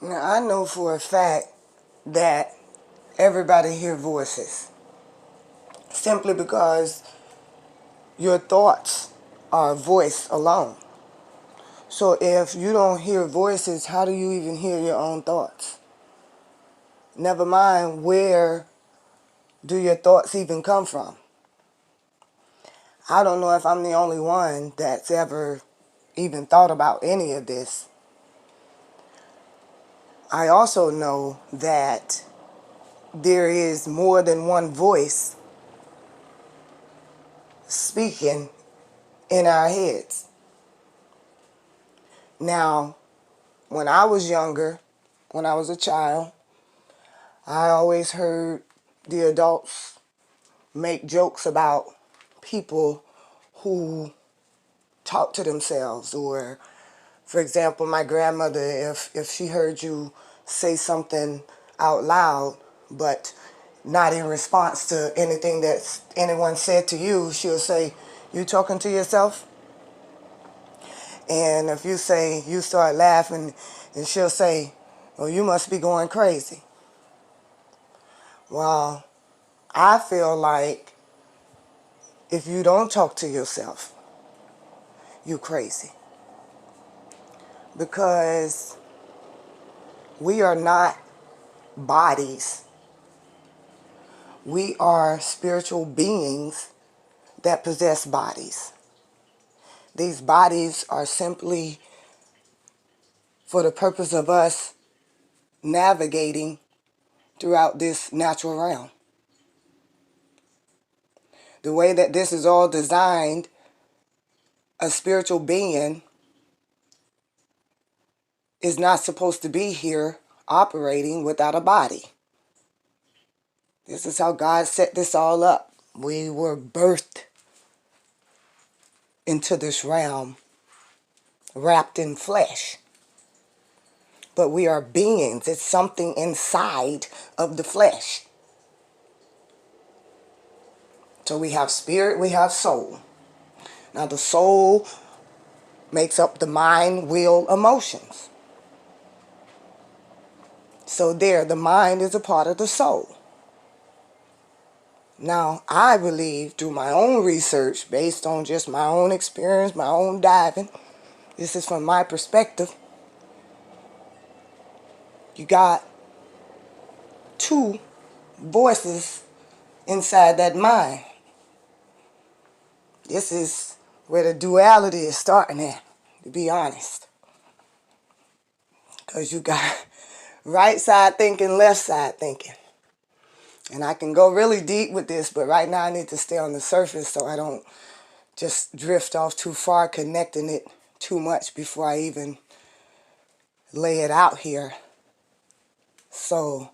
Now, I know for a fact that everybody hear voices simply because your thoughts are a voice alone. So if you don't hear voices, how do you even hear your own thoughts? Never mind, where do your thoughts even come from? I don't know if I'm the only one that's ever even thought about any of this. I also know that there is more than one voice speaking in our heads. Now, when I was younger, when I was a child, I always heard the adults make jokes about people who talk to themselves. Or, for example, my grandmother, if she heard you say something out loud, but not in response to anything that anyone said to you, she'll say, "You talking to yourself?" And if you say, you start laughing, and she'll say, "Well, you must be going crazy." Well, I feel like if you don't talk to yourself, you crazy. Because we are not bodies. We are spiritual beings that possess bodies. These bodies are simply for the purpose of us navigating throughout this natural realm. The way that this is all designed, a spiritual being is not supposed to be here operating without a body. This is how God set this all up. We were birthed into this realm, wrapped in flesh. But we are beings. It's something inside of the flesh. So we have spirit, we have soul. Now the soul makes up the mind, will, emotions. So there, the mind is a part of the soul. Now, I believe through my own research, based on just my own experience, my own diving, this is from my perspective, you got two voices inside that mind. This is where the duality is starting at, to be honest. Because you got right side thinking, left side thinking. And I can go really deep with this, but right now I need to stay on the surface so I don't just drift off too far, connecting it too much before I even lay it out here. So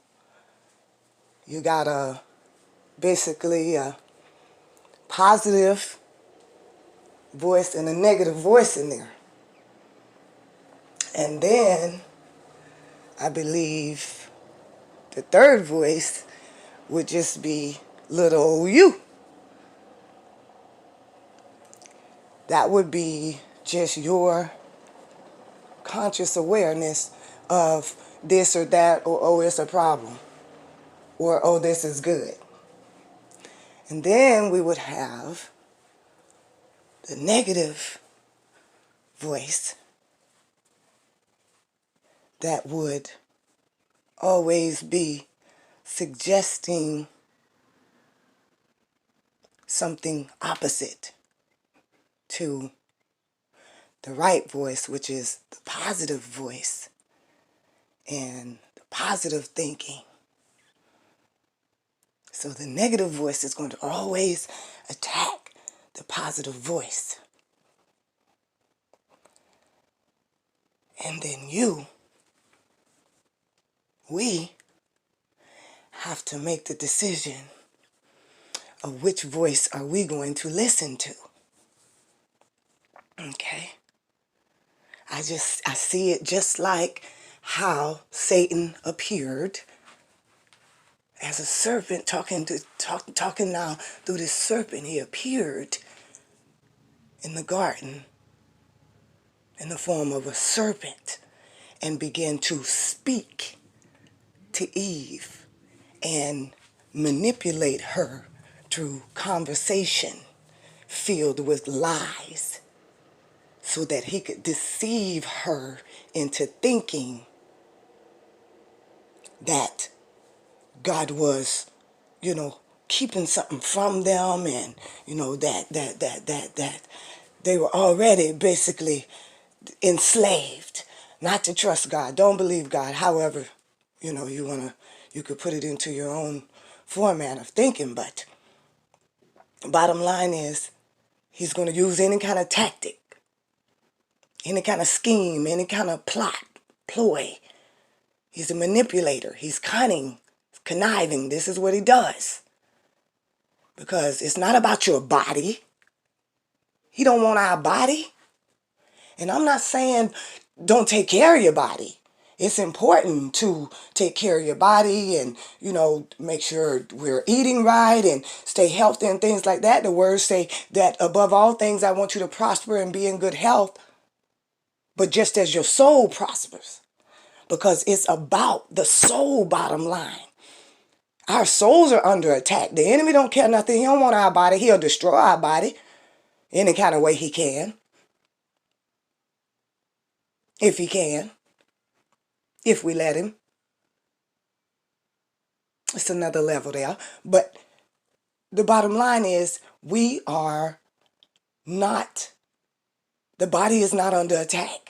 you got basically a positive voice and a negative voice in there. And then I believe the third voice would just be little old you. That would be just your conscious awareness of this or that, or oh, it's a problem, or oh, this is good. And then we would have the negative voice that would always be suggesting something opposite to the right voice, which is the positive voice and the positive thinking. So the negative voice is going to always attack the positive voice. And then we have to make the decision of which voice are we going to listen to. Okay? I see it just like how Satan appeared as a serpent talking now through this serpent. He appeared in the garden in the form of a serpent and began to speak to Eve and manipulate her through conversation filled with lies so that he could deceive her into thinking that God was, keeping something from them, and, that they were already basically enslaved, not to trust God, don't believe God. However, you could put it into your own format of thinking, but bottom line is he's going to use any kind of tactic, any kind of scheme, any kind of plot, ploy. He's a manipulator. He's cunning, conniving. This is what he does. Because it's not about your body. He don't want our body. And I'm not saying don't take care of your body. It's important to take care of your body and, make sure we're eating right and stay healthy and things like that. The words say that above all things, I want you to prosper and be in good health, but just as your soul prospers. Because it's about the soul, bottom line. Our souls are under attack. The enemy don't care nothing. He don't want our body. He'll destroy our body any kind of way he can. If he can. If we let him. It's another level there. But the bottom line is we are not, the body is not under attack.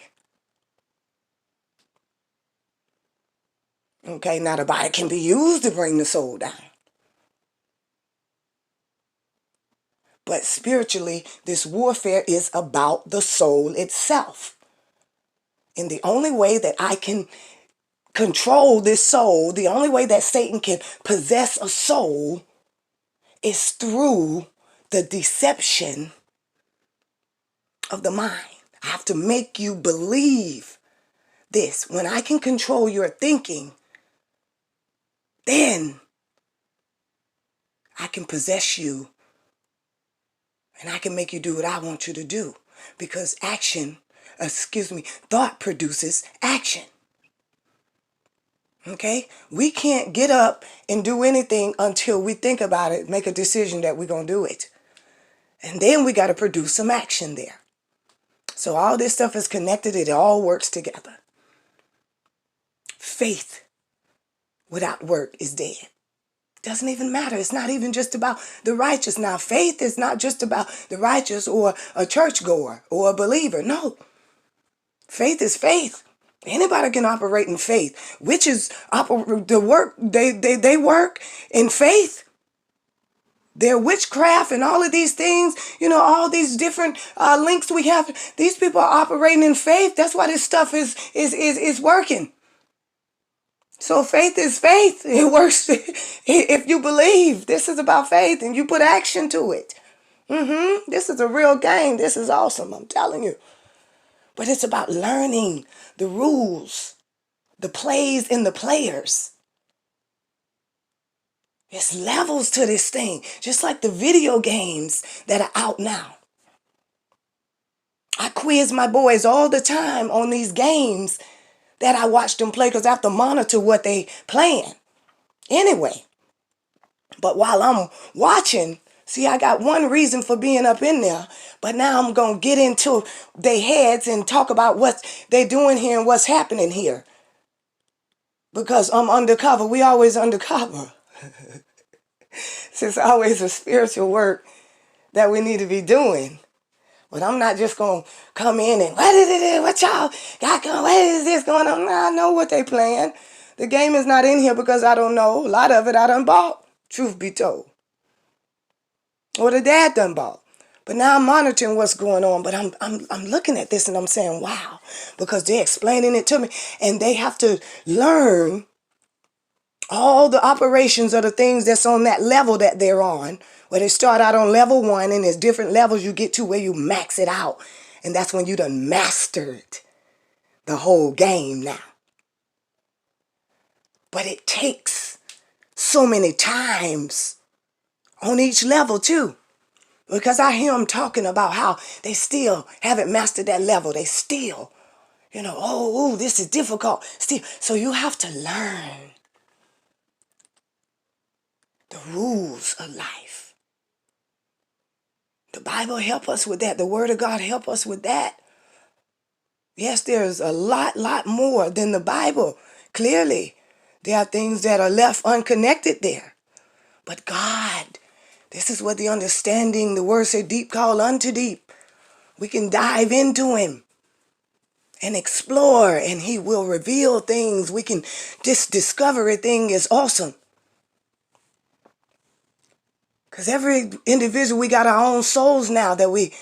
Okay, now the body can be used to bring the soul down. But spiritually, this warfare is about the soul itself. And the only way that I can control this soul, the only way that Satan can possess a soul is through the deception of the mind. I have to make you believe this. When I can control your thinking, then I can possess you and I can make you do what I want you to do. Because thought produces action. Okay? We can't get up and do anything until we think about it, make a decision that we're going to do it. And then we got to produce some action there. So all this stuff is connected. It all works together. Faith without work is dead. Doesn't even matter. It's not even just about the righteous. Now, faith is not just about the righteous or a churchgoer or a believer. No. Faith is faith. Anybody can operate in faith. Witches they work in faith. Their witchcraft and all of these things, all these different links we have. These people are operating in faith. That's why this stuff is working. So faith is faith. It works if you believe. This is about faith and you put action to it. This is a real game. This is awesome. I'm telling you. But it's about learning the rules, the plays and the players. There's levels to this thing, just like the video games that are out now. I quiz my boys all the time on these games that I watch them play because I have to monitor what they playing. Anyway, but while I'm watching, see, I got one reason for being up in there, but now I'm going to get into their heads and talk about what they're doing here and what's happening here. Because I'm undercover. We always undercover. It's always a spiritual work that we need to be doing. But I'm not just going to come in and, what y'all got going? What is this going on? I know what they playing. The game is not in here because I don't know. A lot of it I done bought, truth be told. Or the dad done bought. But now I'm monitoring what's going on. But I'm looking at this and I'm saying, wow. Because they're explaining it to me. And they have to learn all the operations of the things that's on that level that they're on. Where they start out on level 1 and there's different levels you get to where you max it out. And that's when you done mastered the whole game now. But it takes so many times on each level too. Because I hear them talking about how they still haven't mastered that level. They still Oh, this is difficult. So you have to learn the rules of life. The Bible help us with that. The Word of God help us with that. Yes, there's a lot more than the Bible. Clearly, there are things that are left unconnected there. But God, this is what the understanding, the word said, deep call unto deep. We can dive into him and explore, and he will reveal things. We can just discover a thing is awesome. Because every individual, we got our own souls now that we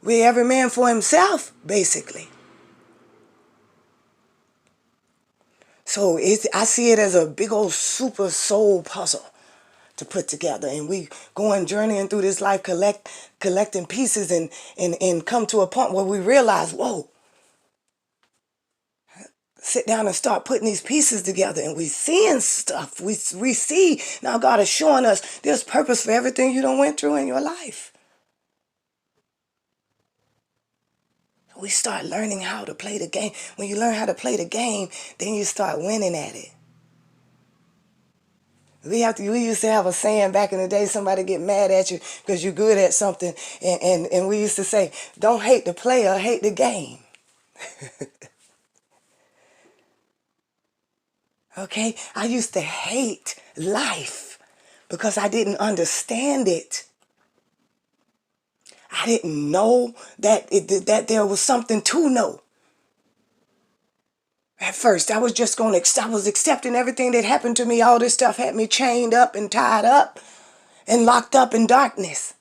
every man for himself, basically. So I see it as a big old super soul puzzle to put together, and we going journeying through this life, collecting pieces, and come to a point where we realize, whoa, sit down and start putting these pieces together, and we seeing stuff. We see now God is showing us there's purpose for everything you done went through in your life. We start learning how to play the game. When you learn how to play the game, then you start winning at it. We used to have a saying back in the day, somebody get mad at you because you're good at something. And we used to say, don't hate the player, hate the game. Okay? I used to hate life because I didn't understand it. I didn't know that there was something to know. At first, I was accepting everything that happened to me. All this stuff had me chained up and tied up and locked up in darkness.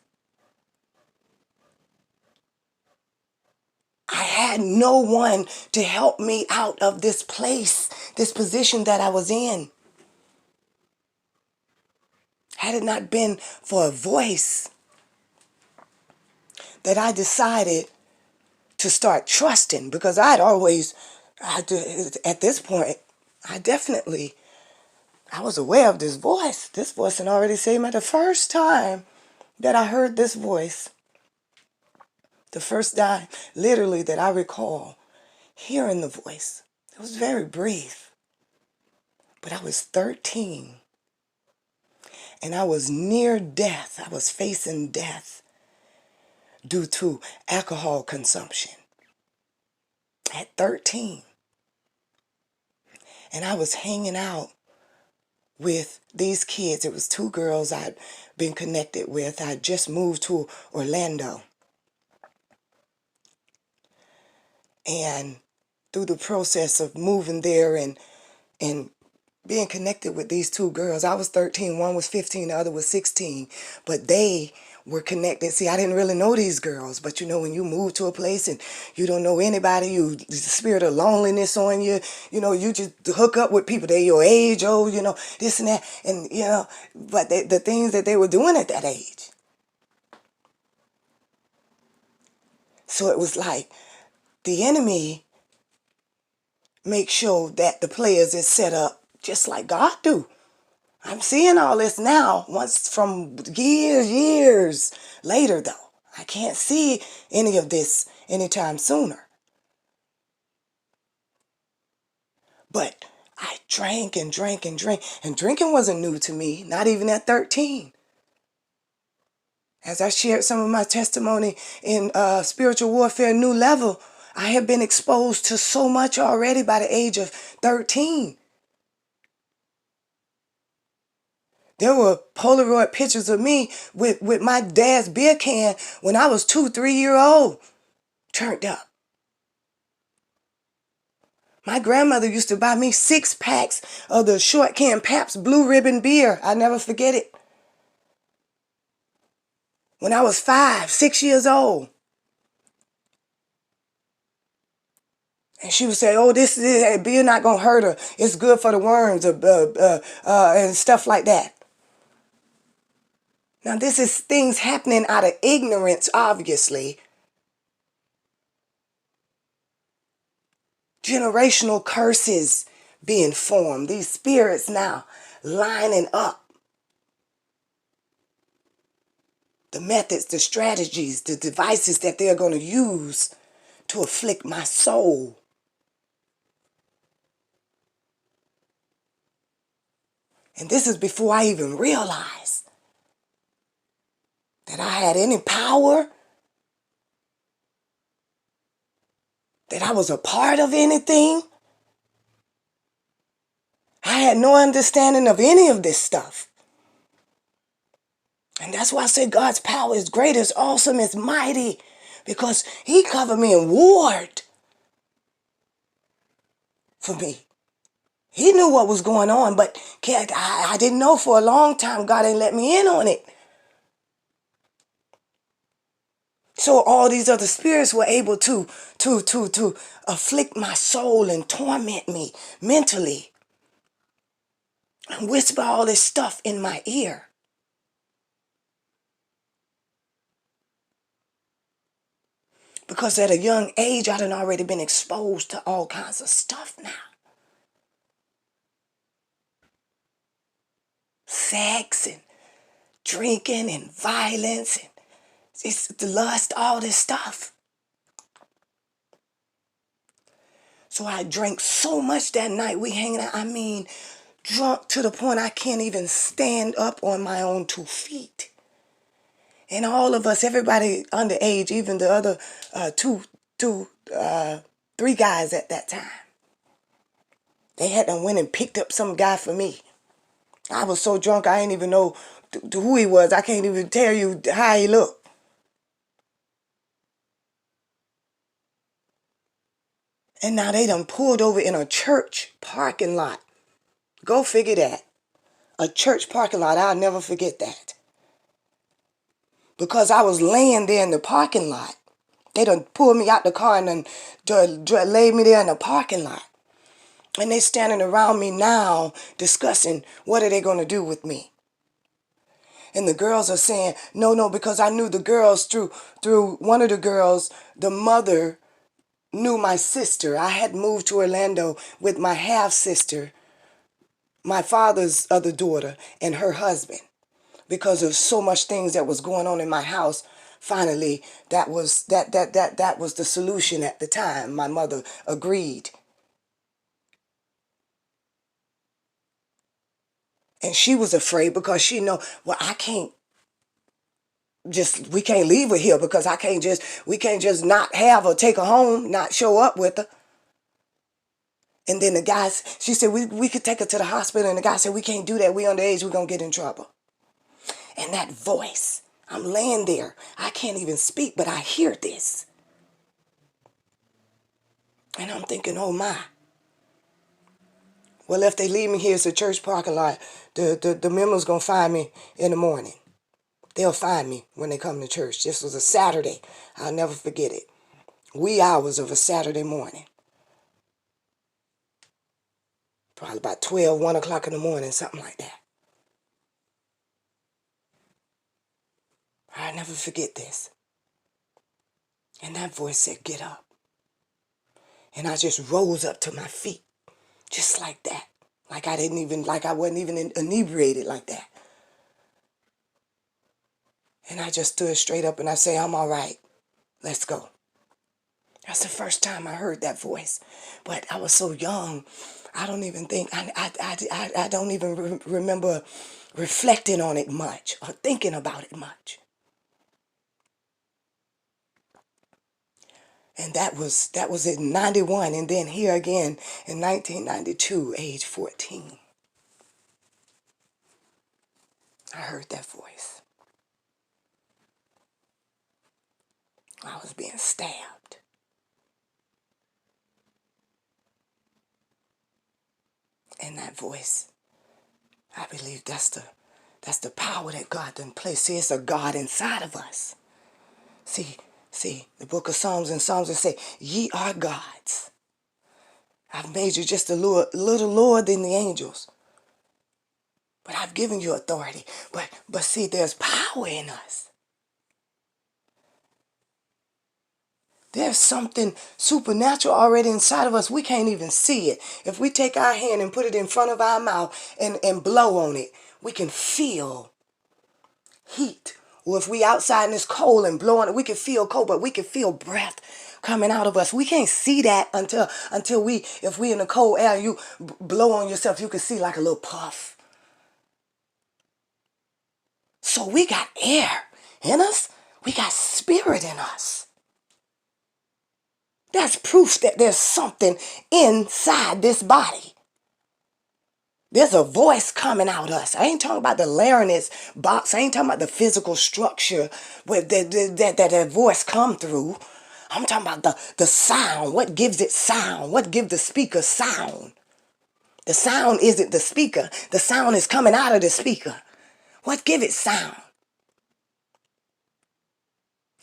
I had no one to help me out of this place, this position that I was in. Had it not been for a voice that I decided to start trusting, because at this point, I was aware of this voice. This voice had already saved me. The first time that I heard this voice, the first time literally that I recall hearing the voice, it was very brief, but I was 13 and I was near death. I was facing death due to alcohol consumption at 13. And I was hanging out with these kids. It was two girls I'd been connected with. I just moved to Orlando. And through the process of moving there and being connected with these two girls, I was 13, one was 15, the other was 16, but they were connected. See, I didn't really know these girls, but when you move to a place and you don't know anybody, the spirit of loneliness on you, you just hook up with people. They're your age, this and that, and but the things that they were doing at that age. So it was like the enemy makes sure that the players is set up just like God do. I'm seeing all this now, once from years later, though. I can't see any of this anytime sooner. But I drank and drank and drank, and drinking wasn't new to me, not even at 13. As I shared some of my testimony in Spiritual Warfare New Level, I have been exposed to so much already by the age of 13. There were Polaroid pictures of me with my dad's beer can when I was 2, 3 years old, turned up. My grandmother used to buy me 6 packs of the short can Pabst Blue Ribbon beer. I never forget it. When I was 5, 6 years old. And she would say, oh, this beer not going to hurt her. It's good for the worms and stuff like that. Now, this is things happening out of ignorance, obviously. Generational curses being formed. These spirits now lining up. The methods, the strategies, the devices that they're going to use to afflict my soul. And this is before I even realized that I had any power, that I was a part of anything. I had no understanding of any of this stuff. And that's why I say God's power is great, it's awesome, it's mighty, because he covered me and warred for me. He knew what was going on, but I didn't know for a long time. God ain't let me in on it. So all these other spirits were able to afflict my soul and torment me mentally and whisper all this stuff in my ear. Because at a young age, I done already been exposed to all kinds of stuff now. Sex and drinking and violence and it's the lust, all this stuff. So I drank so much that night we hanging out. I mean, drunk to the point I can't even stand up on my own 2 feet. And all of us, everybody underage, even the other three guys at that time, they had done went and picked up some guy for me. I was so drunk I didn't even know who he was. I can't even tell you how he looked. And now they done pulled over in a church parking lot. Go figure that. A church parking lot. I'll never forget that. Because I was laying there in the parking lot. They done pulled me out the car and done laid me there in the parking lot. And they standing around me now discussing what are they going to do with me. And the girls are saying, no, because I knew the girls through one of the girls, the mother knew my sister. I had moved to Orlando with my half-sister, my father's other daughter, and her husband. Because of so much things that was going on in my house, finally, that was the solution at the time. My mother agreed. And she was afraid because she know, well, we can't leave her here because we can't just not have her, take her home, not show up with her. And then the guys, she said, we could take her to the hospital. And the guy said, we can't do that. We underage, we're going to get in trouble. And that voice, I'm laying there. I can't even speak, but I hear this. And I'm thinking, oh my. Well, if they leave me here, it's a church parking lot. The members going to find me in the morning. They'll find me when they come to church. This was a Saturday. I'll never forget it. Wee hours of a Saturday morning. Probably about 12, 1 o'clock in the morning, something like that. I'll never forget this. And that voice said, get up. And I just rose up to my feet. Just like that. Like I wasn't even inebriated like that. And I just stood straight up and I say, I'm all right. Let's go. That's the first time I heard that voice. But I was so young, I don't even think, I don't even remember reflecting on it much or thinking about it much. And that was in 91, and then here again in 1992, age 14. I heard that voice. I was being stabbed. And that voice, I believe that's the power that God done placed. See, it's a God inside of us. See, the book of Psalms and Psalms that say, ye are gods. I've made you just a little lower than the angels. But I've given you authority. But see, there's power in us. There's something supernatural already inside of us. We can't even see it. If we take our hand and put it in front of our mouth and blow on it, we can feel heat. Or if we outside and it's cold and blow on it, we can feel cold, but we can feel breath. coming out of us. We can't see that until if we in the cold air, you blow on yourself, you can see like a little puff. So we got air in us. We got spirit in us. That's proof that there's something inside this body. There's a voice coming out of us. I ain't talking about the larynx box. I ain't talking about the physical structure where that voice come through. I'm talking about the sound. What gives it sound? What gives the speaker sound? The sound isn't the speaker. The sound is coming out of the speaker. What give it sound?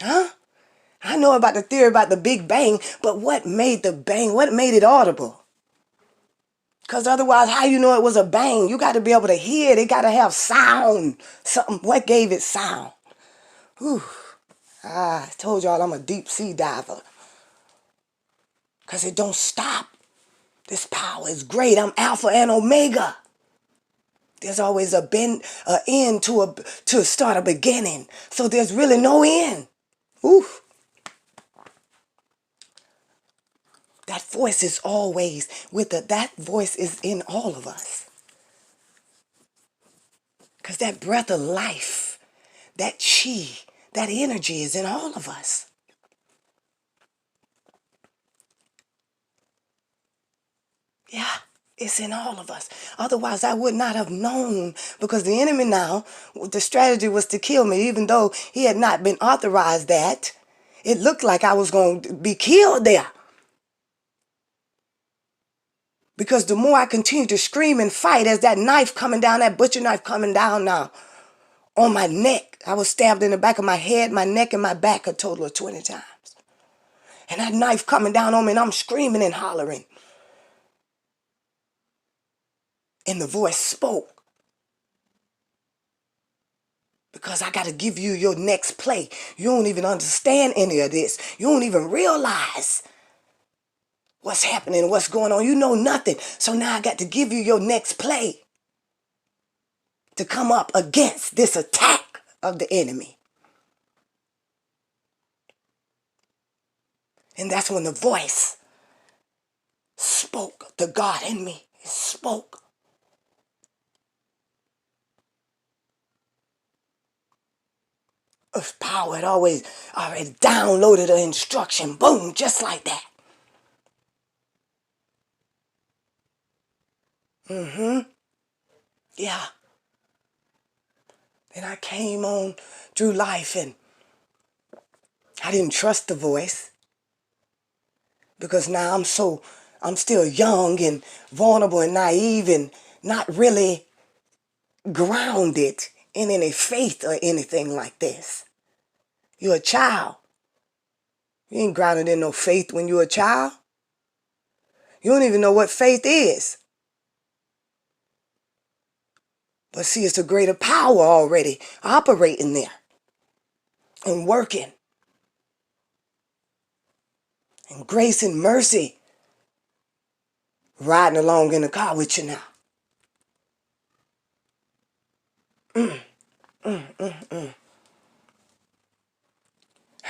Huh? I know about the theory about the Big Bang, but what made the bang? What made it audible? Because otherwise, how you know it was a bang? You got to be able to hear it. It got to have sound. Something. What gave it sound? Whew. I told y'all I'm a deep sea diver. Because it don't stop. This power is great. I'm Alpha and Omega. There's always a end to start a beginning. So there's really no end. Oof. That voice is always that voice is in all of us. Because that breath of life, that chi, that energy is in all of us. Yeah, it's in all of us. Otherwise, I would not have known, because the enemy now, the strategy was to kill me, even though he had not been authorized that. It looked like I was going to be killed there. Because the more I continued to scream and fight, as that knife coming down, that butcher knife coming down now on my neck. I was stabbed in the back of my head, my neck, and my back a total of 20 times. And that knife coming down on me, and I'm screaming and hollering. And the voice spoke. Because I got to give you your next play. You don't even understand any of this. You don't even realize what's happening, what's going on. You know nothing. So now I got to give you your next play to come up against this attack of the enemy. And that's when the voice spoke. The God in me spoke. Of power had always already downloaded an instruction. Boom, just like that. Yeah. Then I came on through life and I didn't trust the voice. Because now I'm still young and vulnerable and naive and not really grounded in any faith or anything like this. You're a child. You ain't grounded in no faith when you're a child. You don't even know what faith is. But see, it's a greater power already operating there and working. And grace and mercy riding along in the car with you now.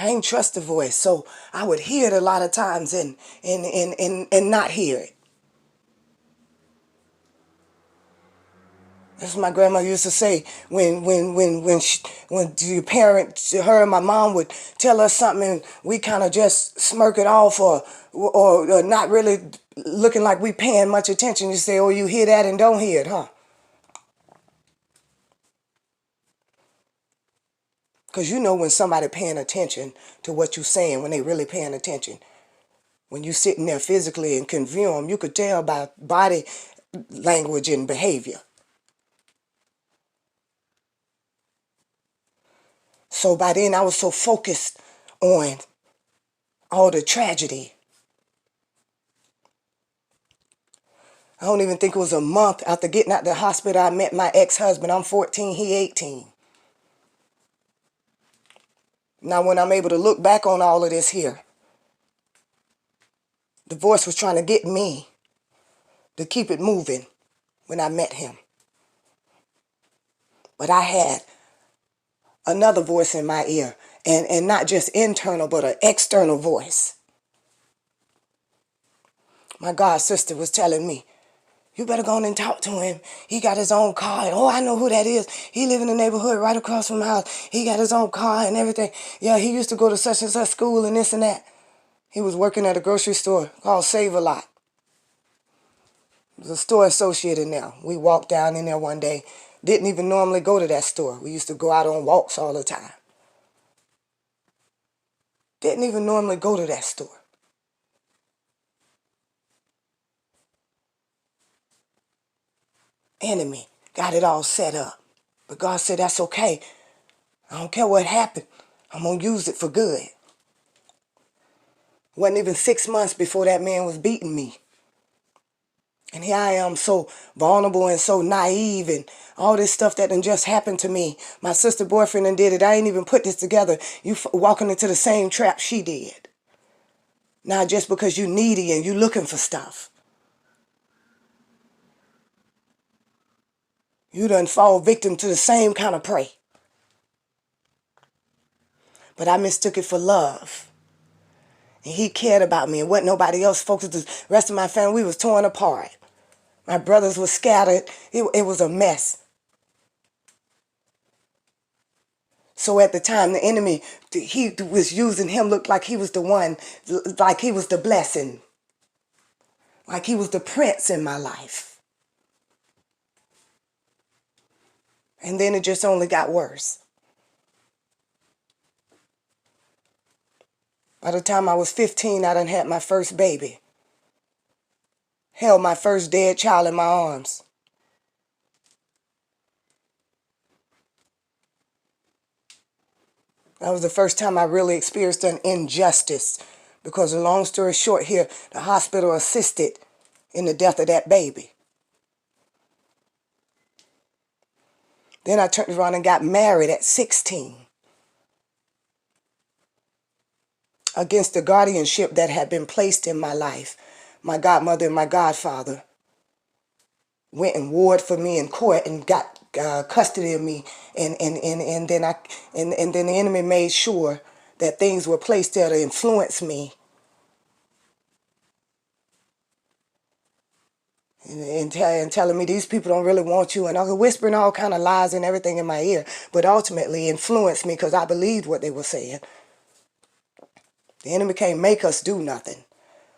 I ain't trust the voice, so I would hear it a lot of times and not hear it. That's what my grandma used to say when your parents, her and my mom would tell us something and we kind of just smirk it off or not really looking like we paying much attention. You say, oh, you hear that and don't hear it, huh? Because you know when somebody paying attention to what you're saying, when they really paying attention. When you sitting there physically and can view them, you could tell by body language and behavior. So by then I was so focused on all the tragedy. I don't even think it was a month after getting out the hospital I met my ex-husband. I'm 14, he 18. Now when I'm able to look back on all of this here, the voice was trying to get me to keep it moving when I met him. But I had another voice in my ear, and not just internal, but an external voice. My god sister was telling me, you better go on and talk to him. He got his own car. And, oh, I know who that is. He live in the neighborhood right across from my house. He got his own car and everything. Yeah, he used to go to such and such school and this and that. He was working at a grocery store called Save-A-Lot. There's a store associate in there. We walked down in there one day. Didn't even normally go to that store. We used to go out on walks all the time. Didn't even normally go to that store. Enemy got it all set up. But God said, that's okay. I don't care what happened. I'm going to use it for good. Wasn't even 6 months before that man was beating me. And here I am so vulnerable and so naive and all this stuff that done just happened to me. My sister boyfriend done did it. I ain't even put this together. You walking into the same trap she did. Now just because you needy and you looking for stuff. You done fall victim to the same kind of prey. But I mistook it for love. And he cared about me and wasn't nobody else focused. The rest of my family, we was torn apart. My brothers were scattered. It was a mess. So at the time, the enemy, he was using him, looked like he was the one, like he was the blessing. Like he was the prince in my life. And then it just only got worse. By the time I was 15, I done had my first baby. Held my first dead child in my arms. That was the first time I really experienced an injustice. Because the long story short here, the hospital assisted in the death of that baby. Then I turned around and got married at 16. Against the guardianship that had been placed in my life. My godmother and my godfather went and warred for me in court and got custody of me, and then the enemy made sure that things were placed there to influence me and telling me these people don't really want you, and I was whispering all kind of lies and everything in my ear, but ultimately influenced me because I believed what they were saying. The enemy can't make us do nothing,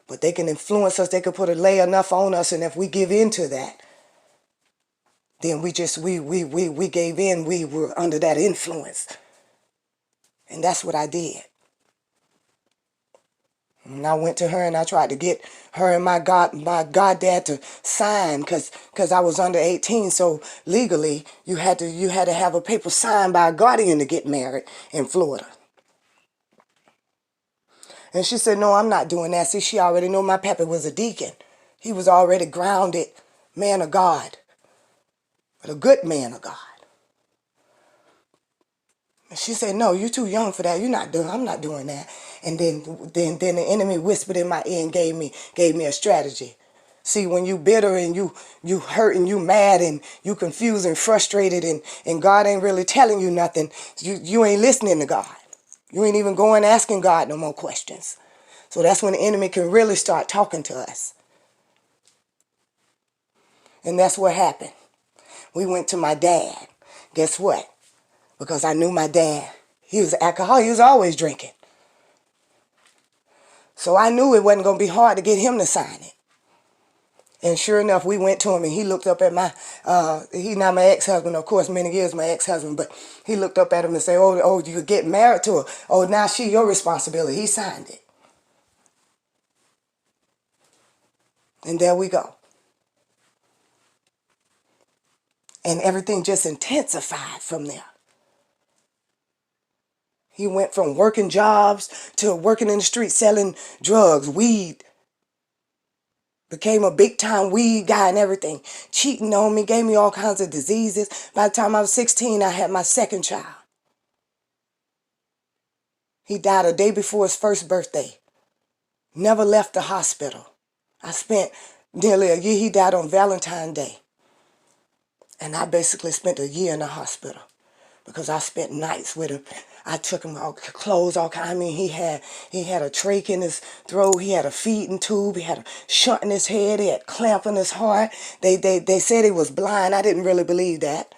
but they can influence us. They can put a lay enough on us, and if we give in to that, then we gave in. We were under that influence. And that's what I did. And I went to her and I tried to get her and my goddad to sign because I was under 18. So legally, you had to have a paper signed by a guardian to get married in Florida. And she said, no, I'm not doing that. See, she already knew my pappy was a deacon. He was already grounded man of God, but a good man of God. And she said, no, you're too young for that. I'm not doing that. And then the enemy whispered in my ear and gave me a strategy. See, when you bitter and you hurt and you mad and you confused and frustrated and God ain't really telling you nothing, you ain't listening to God. You ain't even going asking God no more questions. So that's when the enemy can really start talking to us. And that's what happened. We went to my dad. Guess what? Because I knew my dad. He was an alcoholic. He was always drinking. So I knew it wasn't going to be hard to get him to sign it. And sure enough, we went to him and he looked up at he's not my ex-husband, of course, many years my ex-husband, but he looked up at him and said, oh, you get married to her. Oh, now she your responsibility. He signed it. And there we go. And everything just intensified from there. He went from working jobs to working in the street selling drugs, weed. Became a big-time weed guy and everything. Cheating on me, gave me all kinds of diseases. By the time I was 16, I had my second child. He died a day before his first birthday. Never left the hospital. I spent nearly a year. He died on Valentine's Day. And I basically spent a year in the hospital because I spent nights with him. I took him all clothes, all kind. I mean, he had a trach in his throat. He had a feeding tube. He had a shunt in his head. He had clamp in his heart. They said he was blind. I didn't really believe that,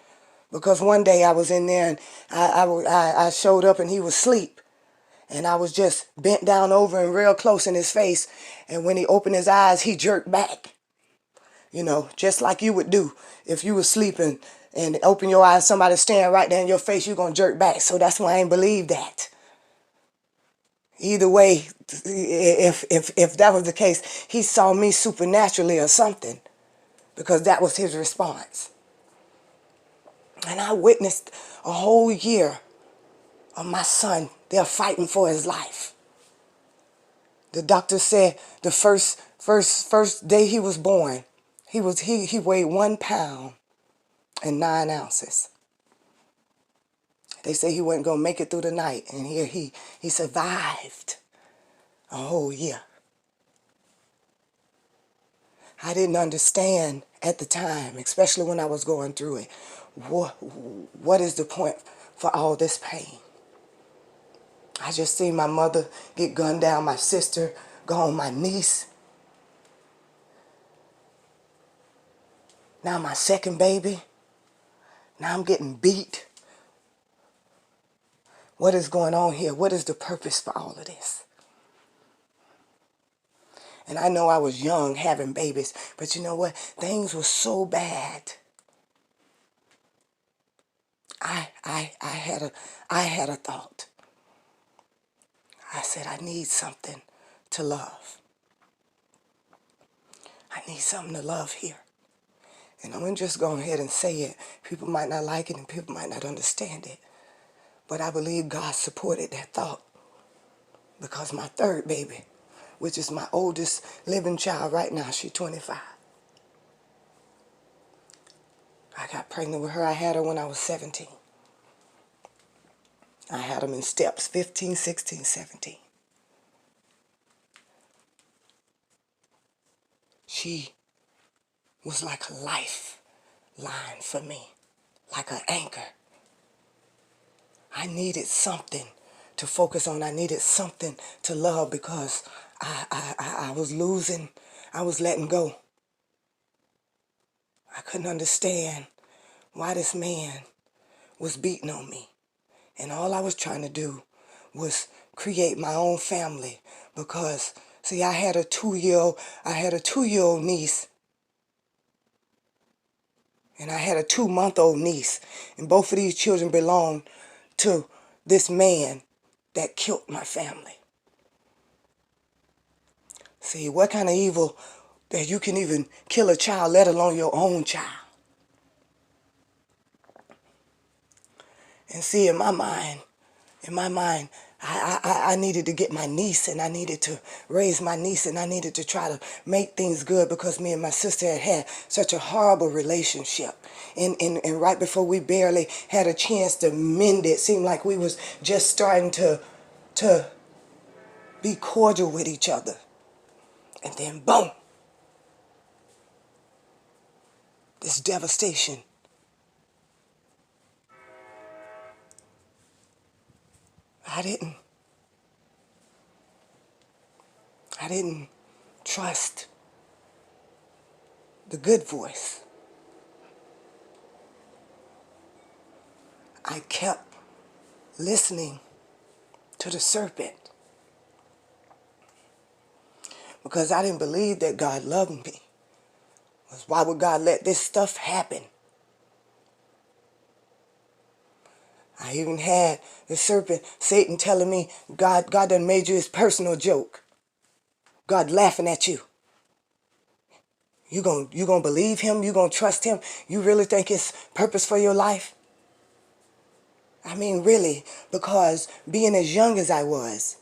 because one day I was in there and I showed up and he was asleep. And I was just bent down over and real close in his face. And when he opened his eyes, he jerked back. You know, just like you would do if you were sleeping and open your eyes, somebody staring right there in your face, you're going to jerk back. So that's why I ain't believe that. Either way, if that was the case, he saw me supernaturally or something, because that was his response. And I witnessed a whole year of my son there fighting for his life. The doctor said the first day he was born, he weighed 1 pound and 9 ounces. They say he wasn't gonna make it through the night, and here he survived a whole year. I didn't understand at the time, especially when I was going through it. What is the point for all this pain? I just seen my mother get gunned down, my sister gone, my niece. Now my second baby. Now I'm getting beat. What is going on here? What is the purpose for all of this? And I know I was young having babies, but you know what? Things were so bad. I had a thought. I said, I need something to love. I need something to love here. And I'm going to just go ahead and say it. People might not like it and people might not understand it. But I believe God supported that thought. Because my third baby, which is my oldest living child right now, she's 25. I got pregnant with her. I had her when I was 17. I had them in steps, 15, 16, 17. She was like a lifeline for me, like an anchor. I needed something to focus on. I needed something to love, because I was losing. I was letting go. I couldn't understand why this man was beating on me. And all I was trying to do was create my own family, because, see, I had a 2-year-old niece, and I had a 2-month-old niece, and both of these children belonged to this man that killed my family. See, what kind of evil that you can even kill a child, let alone your own child? And see, in my mind, I needed to get my niece, and I needed to raise my niece, and I needed to try to make things good, because me and my sister had such a horrible relationship. And right before we barely had a chance to mend it, seemed like we was just starting to be cordial with each other. And then boom, this devastation. I didn't trust the good voice. I kept listening to the serpent, because I didn't believe that God loved me. Why would God let this stuff happen? I even had the serpent, Satan, telling me God done made you his personal joke. God laughing at you. You gonna believe him? You gonna trust him? You really think it's purpose for your life? I mean, really, because being as young as I was,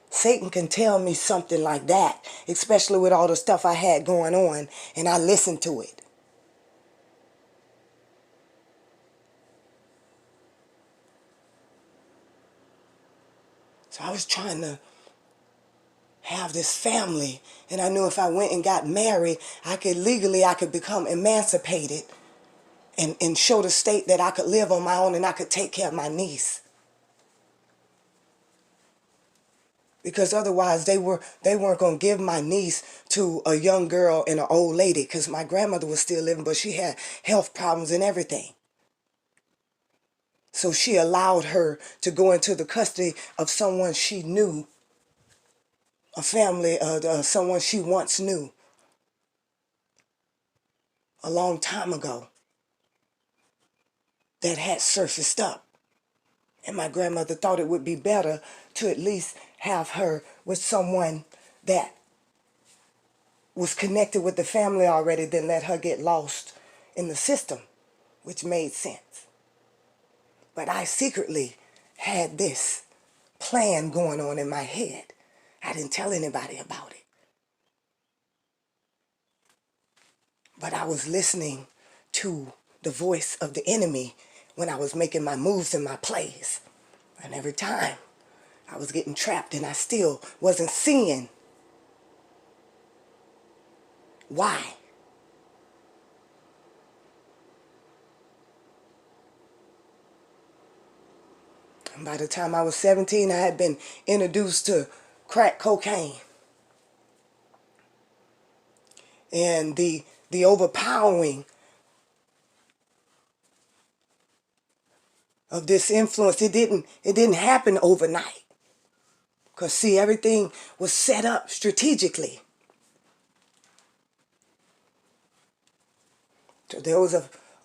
Satan can tell me something like that, especially with all the stuff I had going on, and I listened to it. So I was trying to have this family, and I knew if I went and got married, I could become emancipated and show the state that I could live on my own and I could take care of my niece. because otherwise they weren't going to give my niece to a young girl and an old lady, because my grandmother was still living, but she had health problems and everything. So she allowed her to go into the custody of someone she knew, a family, someone she once knew a long time ago that had surfaced up. And my grandmother thought it would be better to at least have her with someone that was connected with the family already than let her get lost in the system, which made sense. But I secretly had this plan going on in my head. I didn't tell anybody about it. But I was listening to the voice of the enemy when I was making my moves and my plays. And every time I was getting trapped and I still wasn't seeing why. And by the time I was 17, I had been introduced to crack cocaine. And the overpowering of this influence, it didn't happen overnight. Because see, everything was set up strategically. So there was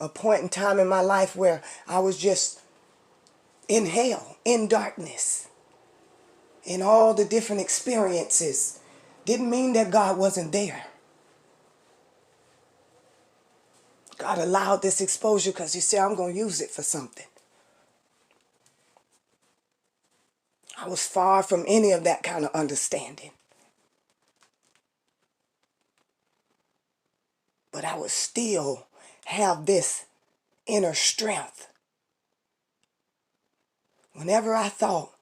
a point in time in my life where I was just in hell, in darkness, in all the different experiences. Didn't mean that God wasn't there. God allowed this exposure because He said, I'm going to use it for something. I was far from any of that kind of understanding. But I would still have this inner strength. Whenever I thought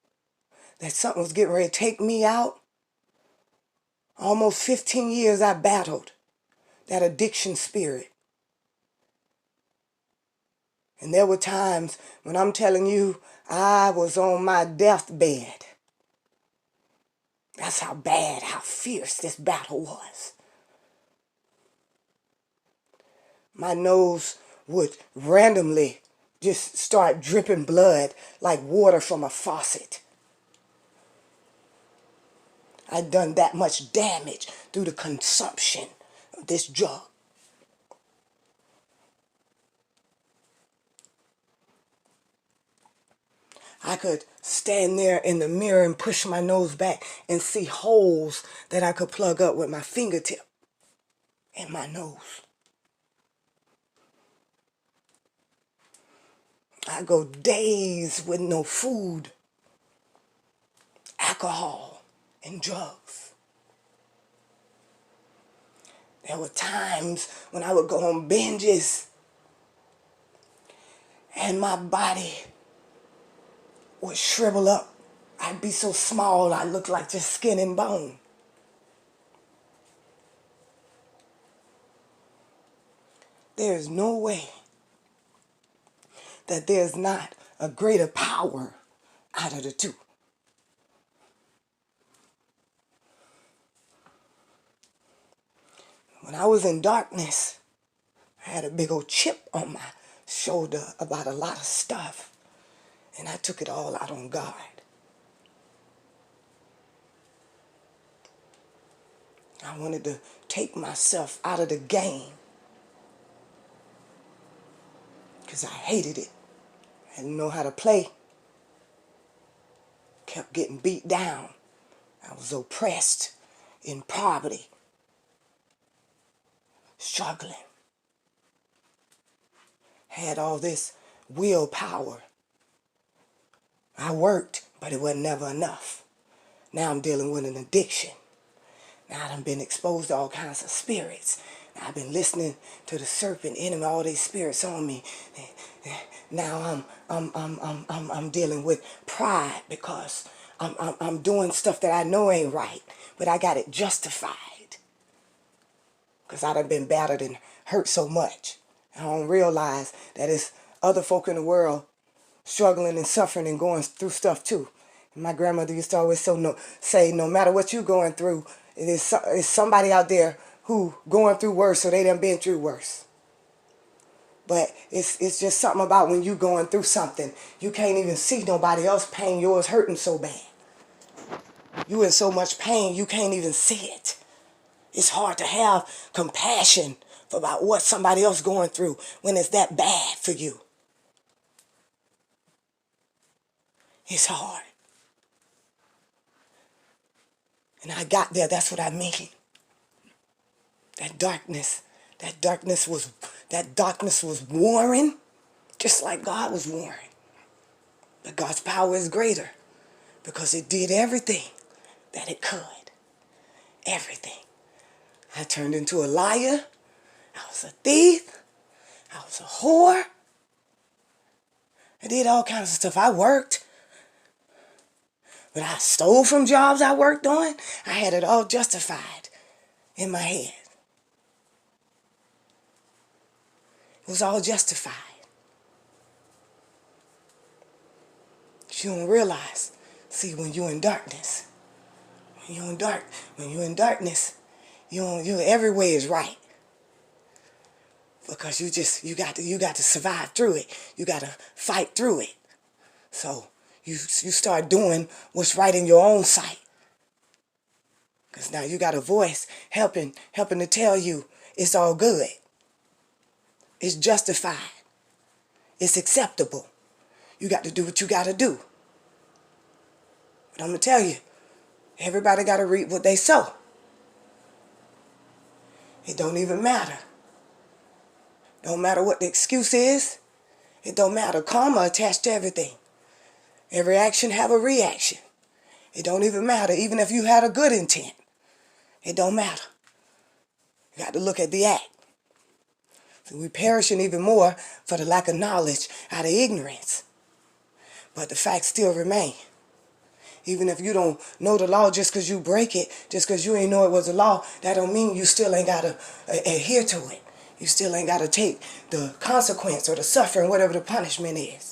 that something was getting ready to take me out, almost 15 years I battled that addiction spirit. And there were times when I'm telling you, I was on my deathbed. That's how bad, how fierce this battle was. My nose would randomly just start dripping blood like water from a faucet. I'd done that much damage through the consumption of this drug. I could stand there in the mirror and push my nose back and see holes that I could plug up with my fingertip in my nose. I go days with no food, alcohol, and drugs. There were times when I would go on binges and my body would shrivel up. I'd be so small I looked like just skin and bone. There is no way that there's not a greater power out of the two. When I was in darkness, I had a big old chip on my shoulder about a lot of stuff, and I took it all out on God. I wanted to take myself out of the game because I hated it. I didn't know how to play. Kept getting beat down. I was oppressed, in poverty, struggling. Had all this willpower. I worked, but it wasn't never enough. Now I'm dealing with an addiction. Now I've been exposed to all kinds of spirits. Now I've been listening to the serpent enemy, all these spirits on me. Now I'm dealing with pride because I'm doing stuff that I know ain't right, but I got it justified because I done been battered and hurt so much. I don't realize that it's other folk in the world struggling and suffering and going through stuff too. My grandmother used to always say, no matter what you're going through, it's somebody out there who going through worse, or they done been through worse. But it's just something about when you going through something, you can't even see nobody else pain. Yours hurting so bad. You in so much pain, you can't even see it. It's hard to have compassion about what somebody else going through when it's that bad for you. It's hard. And I got there, that's what I mean. That darkness was warring, just like God was warring. But God's power is greater because it did everything that it could. Everything. I turned into a liar. I was a thief. I was a whore. I did all kinds of stuff. I worked. But I stole from jobs I worked on. I had it all justified in my head. It was all justified. But you don't realize. See, when you're in darkness, when you're in darkness, you every way is right. Because you got to survive through it. You got to fight through it. So you start doing what's right in your own sight. Because now you got a voice helping to tell you it's all good. It's justified. It's acceptable. You got to do what you got to do. But I'm going to tell you, everybody got to reap what they sow. It don't even matter. Don't matter what the excuse is. It don't matter. Karma attached to everything. Every action have a reaction. It don't even matter. Even if you had a good intent, it don't matter. You got to look at the act. So we perishing even more for the lack of knowledge out of ignorance. But the facts still remain. Even if you don't know the law, just because you break it, just because you ain't know it was a law, that don't mean you still ain't got to adhere to it. You still ain't got to take the consequence or the suffering, whatever the punishment is.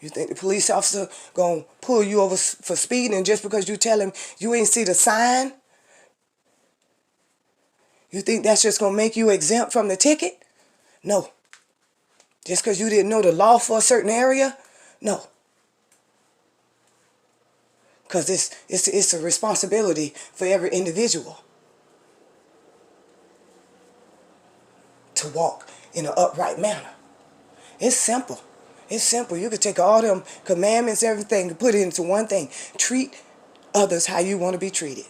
You think the police officer gonna pull you over for speeding just because you tell him you ain't see the sign? You think that's just gonna make you exempt from the ticket? No. Just because you didn't know the law for a certain area? No. Because it's a responsibility for every individual to walk in an upright manner. It's simple. It's simple. You could take all them commandments, everything, and put it into one thing. Treat others how you want to be treated.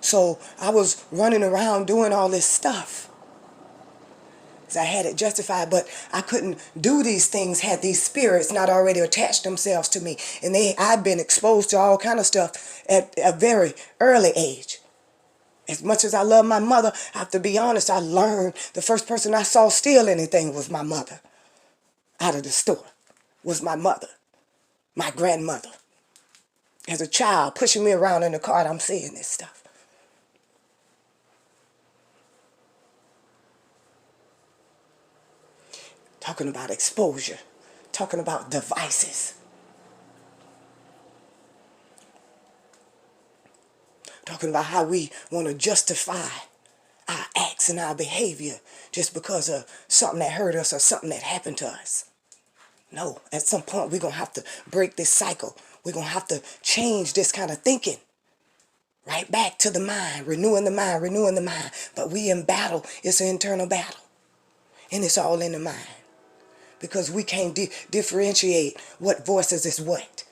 So I was running around doing all this stuff. I had it justified, but I couldn't do these things had these spirits not already attached themselves to me. And I've been exposed to all kind of stuff at a very early age. As much as I love my mother, I have to be honest, I learned the first person I saw steal anything was my mother. Out of the store was my mother, my grandmother. As a child, pushing me around in the car, I'm seeing this stuff. Talking about exposure, talking about devices. Talking about how we want to justify our acts and our behavior just because of something that hurt us or something that happened to us. No, at some point we're going to have to break this cycle. We're going to have to change this kind of thinking. Right back to the mind, renewing the mind, renewing the mind. But we in battle. It's an internal battle. And it's all in the mind. Because we can't differentiate what voices is what.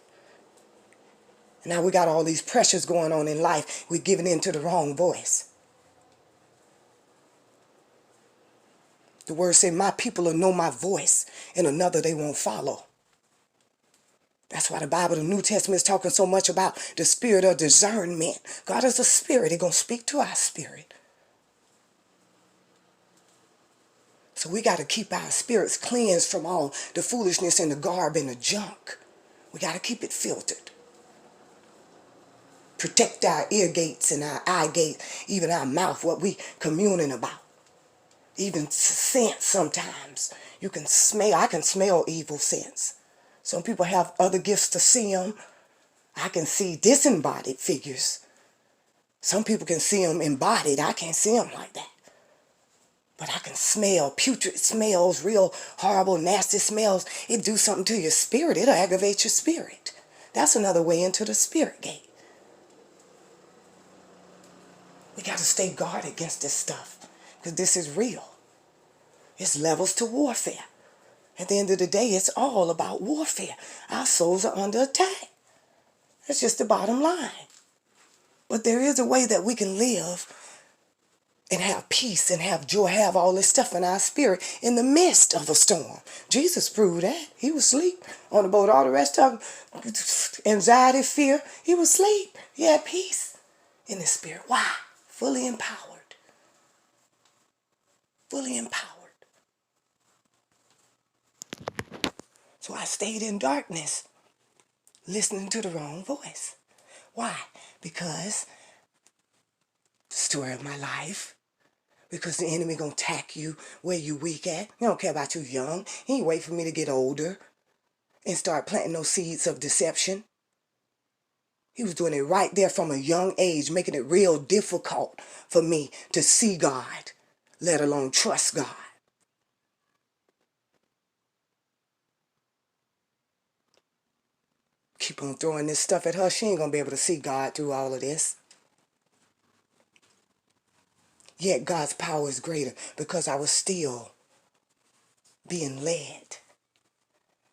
Now we got all these pressures going on in life. We're giving in to the wrong voice. The word says, my people will know my voice, and another they won't follow. That's why the Bible, the New Testament, is talking so much about the spirit of discernment. God is a spirit. He's going to speak to our spirit. So we got to keep our spirits cleansed from all the foolishness and the garb and the junk. We got to keep it filtered. Protect our ear gates and our eye gates, even our mouth, what we communing about. Even scent sometimes. You can smell, I can smell evil scents. Some people have other gifts to see them. I can see disembodied figures. Some people can see them embodied. I can't see them like that. But I can smell putrid smells, real horrible, nasty smells. It do something to your spirit. It'll aggravate your spirit. That's another way into the spirit gate. We got to stay guarded against this stuff because this is real. It's levels to warfare. At the end of the day, it's all about warfare. Our souls are under attack. That's just the bottom line. But there is a way that we can live and have peace and have joy, have all this stuff in our spirit in the midst of a storm. Jesus proved that. He was asleep on the boat. All the rest of them, anxiety, fear, he was asleep. He had peace in his spirit. Why? Fully empowered. Fully empowered. So I stayed in darkness, listening to the wrong voice. Why? Because the story of my life. Because the enemy gonna attack you where you weak at. He don't care about you young. He ain't wait for me to get older and start planting those seeds of deception. He was doing it right there from a young age, making it real difficult for me to see God, let alone trust God. Keep on throwing this stuff at her. She ain't gonna be able to see God through all of this. Yet God's power is greater because I was still being led.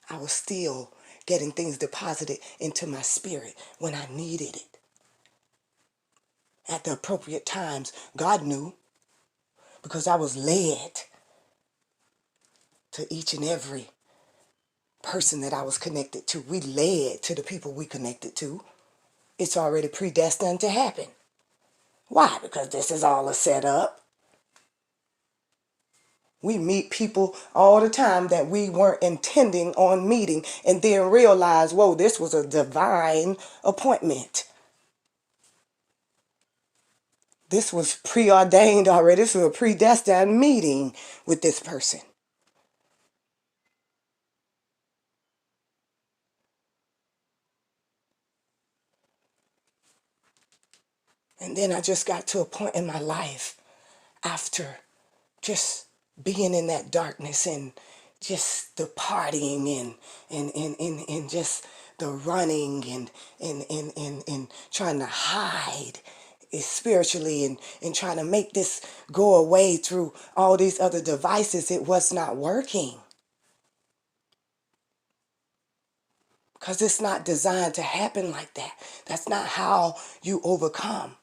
I was still getting things deposited into my spirit when I needed it. At the appropriate times, God knew because I was led to each and every person that I was connected to. We led to the people we connected to. It's already predestined to happen. Why? Because this is all a setup. We meet people all the time that we weren't intending on meeting and then realize, whoa, this was a divine appointment. This was preordained already. This was a predestined meeting with this person. And then I just got to a point in my life after just being in that darkness and just the partying and just the running and trying to hide spiritually and trying to make this go away through all these other devices. It was not working because it's not designed to happen like that. That's not how you overcome.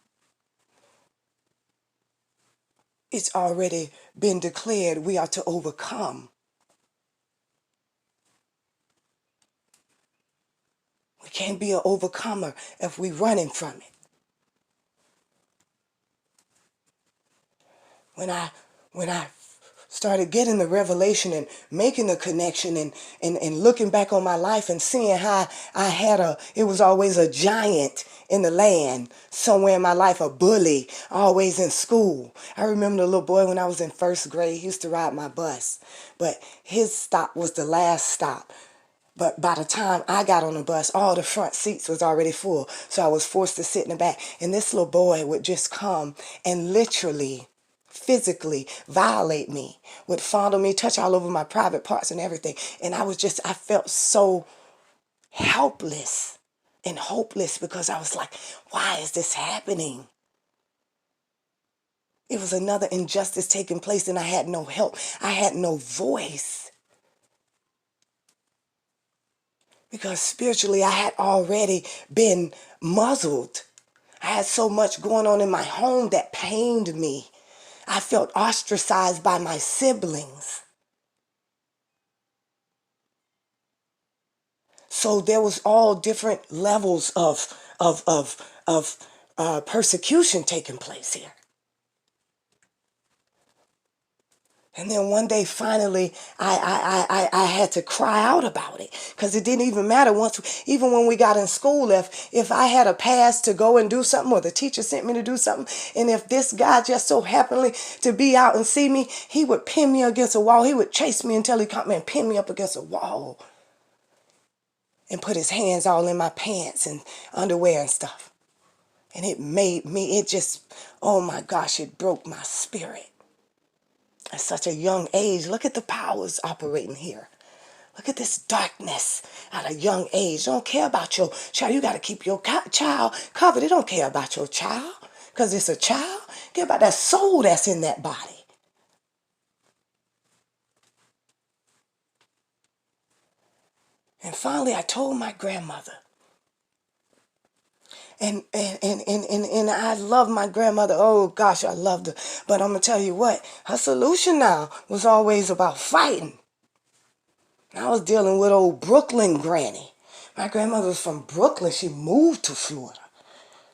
It's already been declared we are to overcome. We can't be an overcomer if we're running from it. When I started getting the revelation and making the connection and looking back on my life and seeing how it was always a giant in the land somewhere in my life, a bully, always in school. I remember the little boy when I was in first grade, he used to ride my bus, but his stop was the last stop. But by the time I got on the bus, all the front seats was already full. So I was forced to sit in the back. And this little boy would just come and literally, physically violate me, would fondle me, touch all over my private parts and everything. And I felt so helpless and hopeless because I was like, why is this happening? It was another injustice taking place and I had no help. I had no voice. Because spiritually, I had already been muzzled. I had so much going on in my home that pained me. I felt ostracized by my siblings. So there was all different levels of persecution taking place here. And then one day, finally, I had to cry out about it because it didn't even matter even when we got in school, if I had a pass to go and do something or the teacher sent me to do something, and if this guy just so happened to be out and see me, he would pin me against a wall. He would chase me until he caught me and pin me up against a wall and put his hands all in my pants and underwear and stuff. And it just, oh my gosh, it broke my spirit. At such a young age, look at the powers operating here. Look at this darkness at a young age. Don't care about your child. You got to keep your child covered. They don't care about your child because it's a child. Care about that soul that's in that body. And finally, I told my grandmother. And I love my grandmother. Oh, gosh, I loved her. But I'm going to tell you what. Her solution now was always about fighting. I was dealing with old Brooklyn granny. My grandmother was from Brooklyn. She moved to Florida.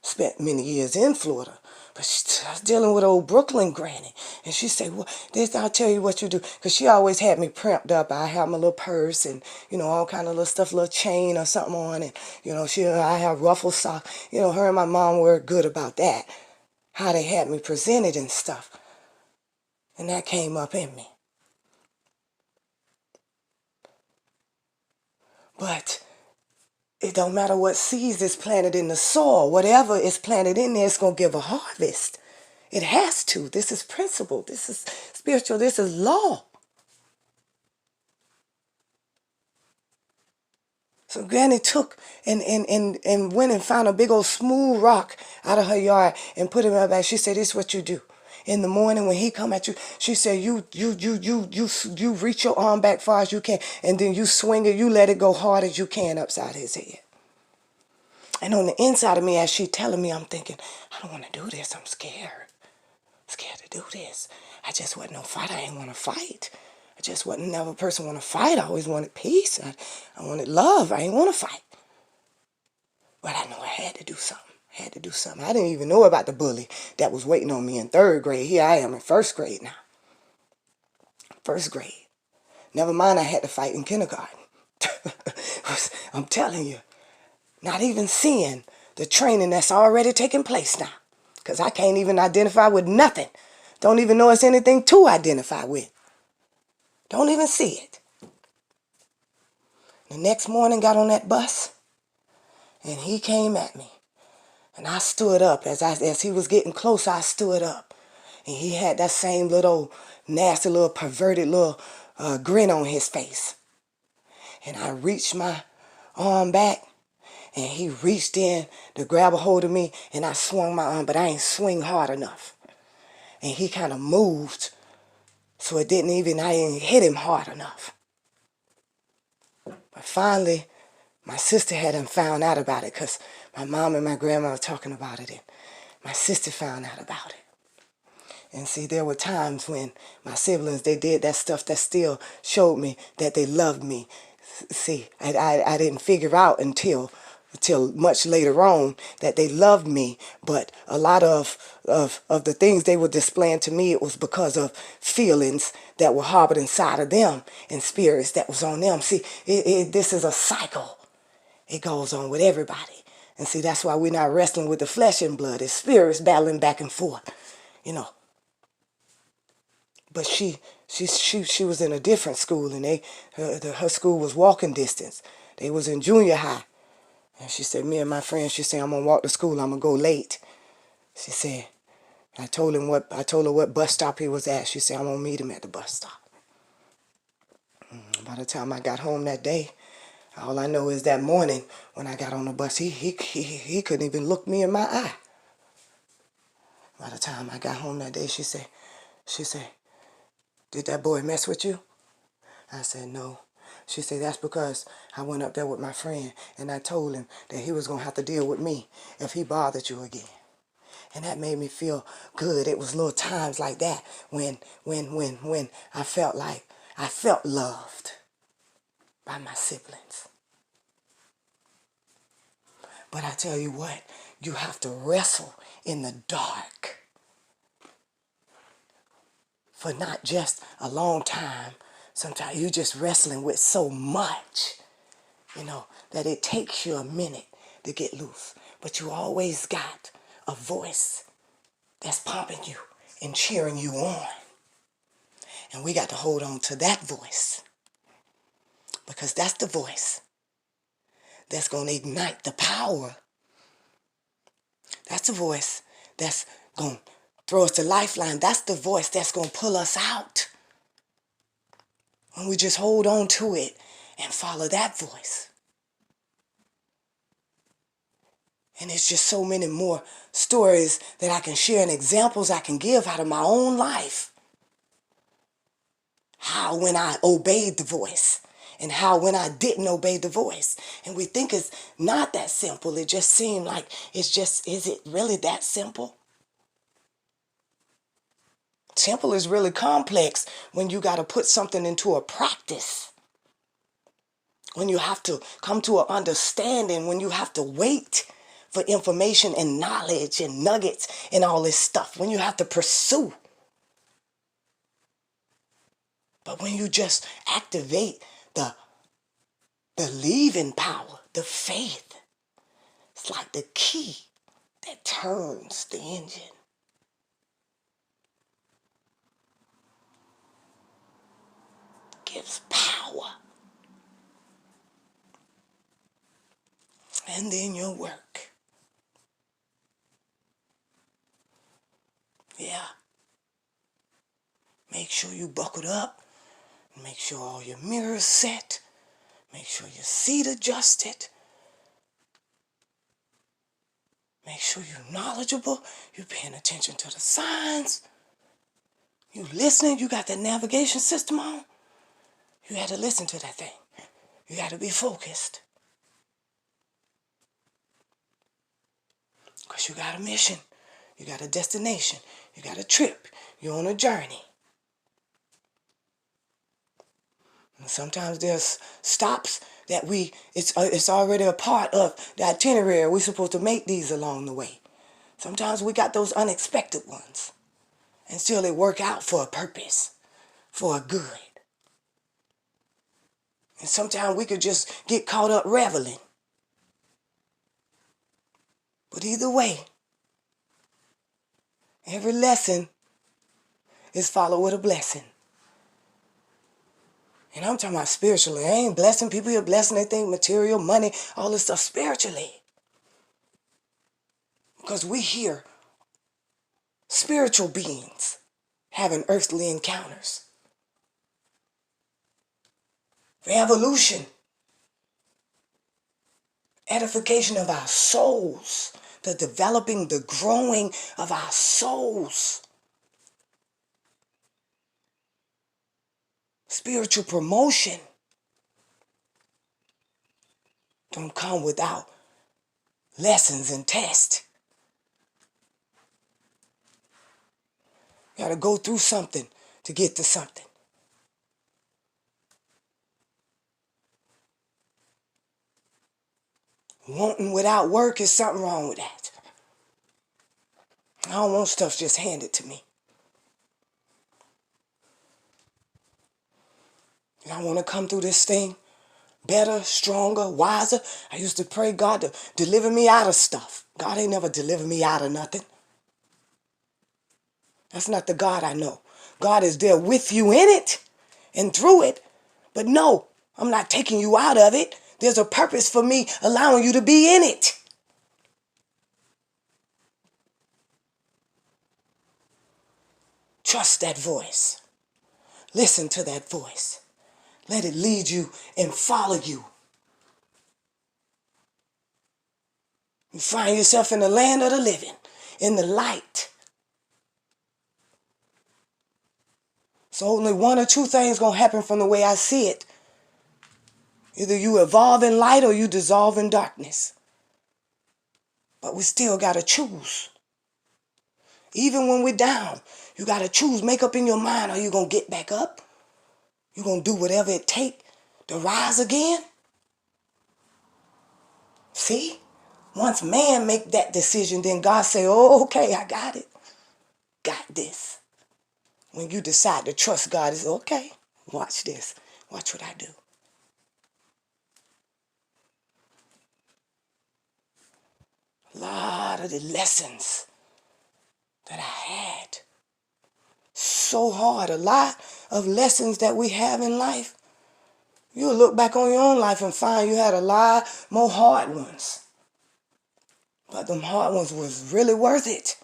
Spent many years in Florida. But I was dealing with old Brooklyn granny. And she said, well, I'll tell you what you do. Because she always had me primped up. I had my little purse and, all kind of little stuff, little chain or something on. And, I have ruffle socks. Her and my mom were good about that. How they had me presented and stuff. And that came up in me. But it don't matter what seeds is planted in the soil. Whatever is planted in there is going to give a harvest. It has to. This is principle. This is spiritual. This is law. So Granny took and went and found a big old smooth rock out of her yard and put it in her bag. She said, this is what you do. In the morning when he come at you, she said, you reach your arm back far as you can, and then you swing it, you let it go hard as you can upside his head. And on the inside of me, as she telling me, I'm thinking, I don't want to do this. I'm scared. Scared to do this. I just wasn't no fighter. I ain't want to fight. I just wasn't never a person want to fight. I always wanted peace. I wanted love. I ain't want to fight. But I know I had to do something. I had to do something. I didn't even know about the bully that was waiting on me in 3rd grade. Here I am in 1st grade now. 1st grade. Never mind I had to fight in kindergarten. I'm telling you. Not even seeing the training that's already taking place now. Because I can't even identify with nothing. Don't even know it's anything to identify with. Don't even see it. The next morning, got on that bus, and he came at me. And I stood up. As he was getting closer, I stood up. And he had that same little nasty, little perverted little grin on his face. And I reached my arm back, and he reached in to grab a hold of me, and I swung my arm, but I ain't swing hard enough. And he kind of moved, so I didn't hit him hard enough. But finally, my sister hadn't found out about it because my mom and my grandma were talking about it, and my sister found out about it. And see, there were times when my siblings, they did that stuff that still showed me that they loved me. See, I didn't figure out until much later on that they loved me, but a lot of the things they were displaying to me, it was because of feelings that were harbored inside of them and spirits that was on them. See, this is a cycle. It goes on with everybody. And see, that's why we're not wrestling with the flesh and blood. It's spirits battling back and forth, But she was in a different school, and her school was walking distance. They was in junior high. And she said, me and my friend, she said, I'm going to walk to school. I'm going to go late. She said, I told her what bus stop he was at. She said, I'm going to meet him at the bus stop. By the time I got home that day, all I know is that morning when I got on the bus, he couldn't even look me in my eye. By the time I got home that day, she said, did that boy mess with you? I said, no. She said, that's because I went up there with my friend and I told him that he was going to have to deal with me if he bothered you again. And that made me feel good. It was little times like that when I felt loved by my siblings. But I tell you what, you have to wrestle in the dark for not just a long time. Sometimes you're just wrestling with so much, that it takes you a minute to get loose. But you always got a voice that's pumping you and cheering you on. And we got to hold on to that voice, because that's the voice that's going to ignite the power. That's the voice that's going to throw us the lifeline. That's the voice that's going to pull us out. When we just hold on to it and follow that voice. And it's just so many more stories that I can share and examples I can give out of my own life. How when I obeyed the voice and how when I didn't obey the voice. And we think it's not that simple. It just seemed like is it really that simple? Simple is really complex when you got to put something into a practice. When you have to come to an understanding, when you have to wait for information and knowledge and nuggets and all this stuff, when you have to pursue. But when you just activate the believing power, the faith, it's like the key that turns the engine. Gives power. And then your work. Yeah. Make sure you buckled up. Make sure all your mirrors set. Make sure your seat adjusted. Make sure you're knowledgeable. You're paying attention to the signs. You listening. You got that navigation system on. You had to listen to that thing. You got to be focused. Because you got a mission. You got a destination. You got a trip. You're on a journey. And sometimes there's stops that it's already a part of the itinerary. We're supposed to make these along the way. Sometimes we got those unexpected ones. And still they work out for a purpose, for a good. And sometimes we could just get caught up reveling. But either way, every lesson is followed with a blessing. And I'm talking about spiritually. I ain't blessing people. You're blessing. They think material, money, all this stuff spiritually. Because we hear spiritual beings having earthly encounters. Revolution. Edification of our souls. The developing, the growing of our souls. Spiritual promotion don't come without lessons and tests. You got to go through something to get to something. Wanting without work is something wrong with that. I don't want stuff just handed to me. And I want to come through this thing better, stronger, wiser. I used to pray God to deliver me out of stuff. God ain't never delivered me out of nothing. That's not the God I know. God is there with you in it and through it. But no, I'm not taking you out of it. There's a purpose for me allowing you to be in it. Trust that voice. Listen to that voice. Let it lead you and follow you. You find yourself in the land of the living, in the light. So only one or two things going to happen from the way I see it. Either you evolve in light or you dissolve in darkness. But we still got to choose. Even when we're down, you got to choose. Make up in your mind, are you going to get back up? You going to do whatever it takes to rise again? See? Once man make that decision, then God say, oh, okay, I got it. Got this. When you decide to trust God, it's okay. Watch this. Watch what I do. A lot of the lessons that I had. So hard. A lot of lessons that we have in life. You'll look back on your own life and find you had a lot more hard ones. But them hard ones was really worth it.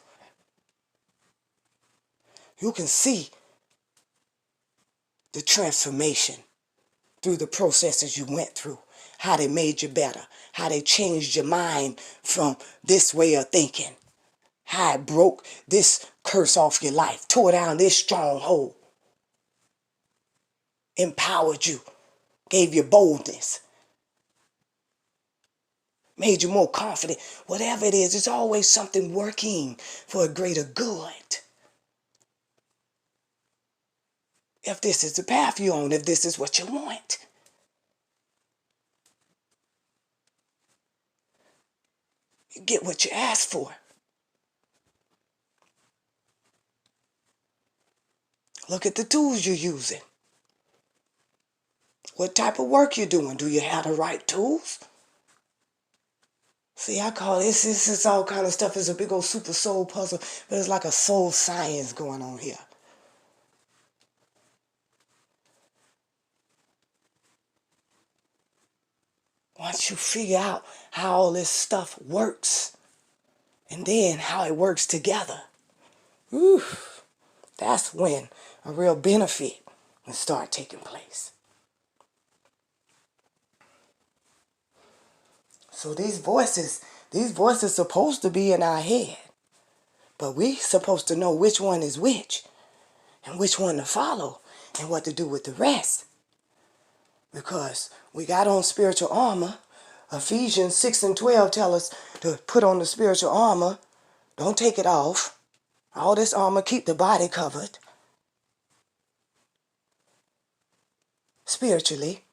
You can see the transformation through the processes you went through. How they made you better. How they changed your mind from this way of thinking. How it broke this curse off your life. Tore down this stronghold. Empowered you. Gave you boldness. Made you more confident. Whatever it is, it's always something working for a greater good. If this is the path you're on, if this is what you want. You get what you ask for. Look at the tools you're using. What type of work you're doing. Do you have the right tools? See, I call this is all kind of stuff. It's a big old super soul puzzle, but it's like a soul science going on here. Once you figure out how all this stuff works, and then how it works together, whew, that's when a real benefit will start taking place. So these voices supposed to be in our head, but we supposed to know which one is which, and which one to follow, and what to do with the rest. Because we got on spiritual armor. Ephesians 6 and 12 tell us to put on the spiritual armor. Don't take it off. All this armor, keep the body covered. Spiritually.